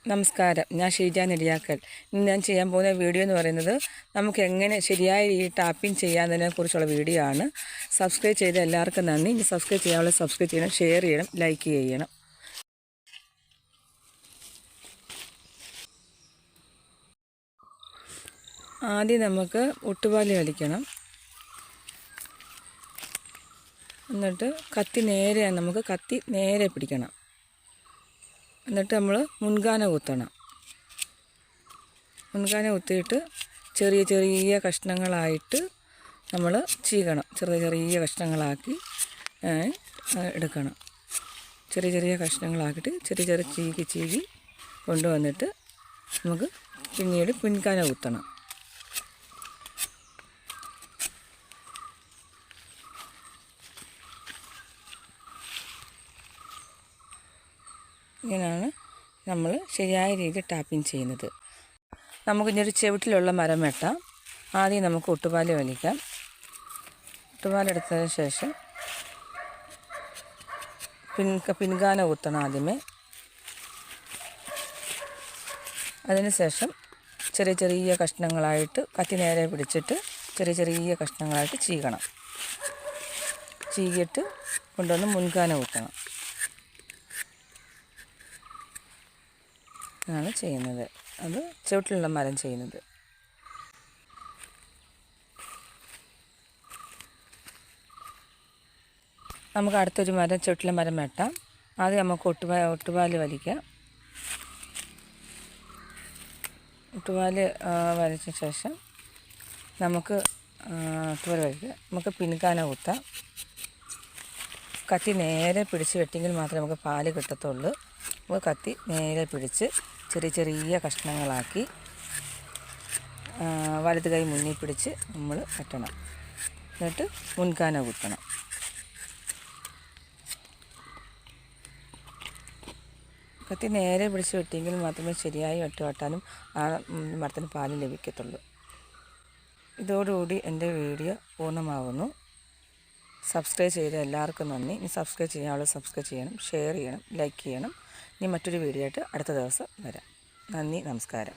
നമസ്കാരം, ഞാൻ ഷീജ നെടിയാക്കൽ. ഇന്ന് ഞാൻ ചെയ്യാൻ പോകുന്ന വീഡിയോ എന്ന് പറയുന്നത് നമുക്ക് എങ്ങനെ ശരിയായ രീതിയിൽ ടാപ്പിംഗ് ചെയ്യാമെന്നതിനെ കുറിച്ചുള്ള വീഡിയോ ആണ്. സബ്സ്ക്രൈബ് ചെയ്ത എല്ലാവർക്കും നന്ദി. ഇനി സബ്സ്ക്രൈബ് ചെയ്യാനുള്ള സബ്സ്ക്രൈബ് ചെയ്യണം, ഷെയർ ചെയ്യണം, ലൈക്ക് ചെയ്യണം. ആദ്യം നമുക്ക് ഒട്ടുപാലി വലിക്കണം. എന്നിട്ട് കത്തി നേരെ പിടിക്കണം. എന്നിട്ട് നമ്മൾ മുൻകാന കുത്തണം. മുൻകാന കുത്തിയിട്ട് ചെറിയ ചെറിയ കഷ്ണങ്ങളായിട്ട് നമ്മൾ ചീകണം. ചെറിയ ചെറിയ കഷ്ണങ്ങളാക്കി എടുക്കണം. ചെറിയ ചെറിയ കഷ്ണങ്ങളാക്കിയിട്ട് ചെറിയ ചെറിയ ചീകി കൊണ്ടുവന്നിട്ട് നമുക്ക് പിന്നീട് പിൻകാന കുത്തണം. ഇങ്ങനെയാണ് നമ്മൾ ശരിയായ രീതിയിൽ ടാപ്പിംഗ് ചെയ്യുന്നത്. നമുക്കിഞ്ഞൊരു ചുവട്ടിലുള്ള മരം വെട്ടാം. ആദ്യം നമുക്ക് ഒട്ടുപാല് വലിക്കാം. ഒട്ടുപാലെടുത്തതിന് ശേഷം പിൻകാന കുത്തണം ആദ്യമേ. അതിനുശേഷം ചെറിയ ചെറിയ കഷ്ണങ്ങളായിട്ട് കത്തി നേരെ പിടിച്ചിട്ട് ചെറിയ ചെറിയ കഷ്ണങ്ങളായിട്ട് ചീകണം. ചീകിയിട്ട് കൊണ്ടുവന്ന് മുൻകാന കുത്തണം. ആണ് ചെയ്യുന്നത്. അത് ചുവട്ടിലുള്ള മരം ചെയ്യുന്നത്. നമുക്ക് അടുത്തൊരു ചുവട്ടിലെ മരം വെട്ടാം. ആദ്യം നമുക്ക് ഒട്ടുപാല് വലിക്കാം. ഒട്ടുപാല് വലിച്ച ശേഷം നമുക്ക് പിൻകാന കുത്താം. കത്തി നേരെ പിടിച്ച് വെട്ടിയെങ്കിൽ മാത്രമേ നമുക്ക് പാല് കിട്ടത്തുള്ളൂ. നമുക്ക് കത്തി നേരെ പിടിച്ച് ചെറിയ ചെറിയ കഷ്ണങ്ങളാക്കി വലത് കൈ മുന്നിൽ പിടിച്ച് നമ്മൾ വെട്ടണം. എന്നിട്ട് മുൻകാന കുത്തണം. കത്തി നേരെ പിടിച്ച് വെട്ടിയെങ്കിൽ മാത്രമേ ശരിയായി വെട്ടാനും ആ മരത്തിന് പാല് ലഭിക്കത്തുള്ളൂ. ഇതോടുകൂടി എൻ്റെ വീഡിയോ പൂർണ്ണമാകുന്നു. സബ്സ്ക്രൈബ് ചെയ്ത എല്ലാവർക്കും നന്ദി. ഇനി സബ്സ്ക്രൈബ് ചെയ്യാനുള്ള സബ്സ്ക്രൈബ് ചെയ്യണം, ഷെയർ ചെയ്യണം, ലൈക്ക് ചെയ്യണം. ഇനി മറ്റൊരു വീഡിയോ ആയിട്ട് അടുത്ത ദിവസം വരാം. നന്ദി, നമസ്കാരം.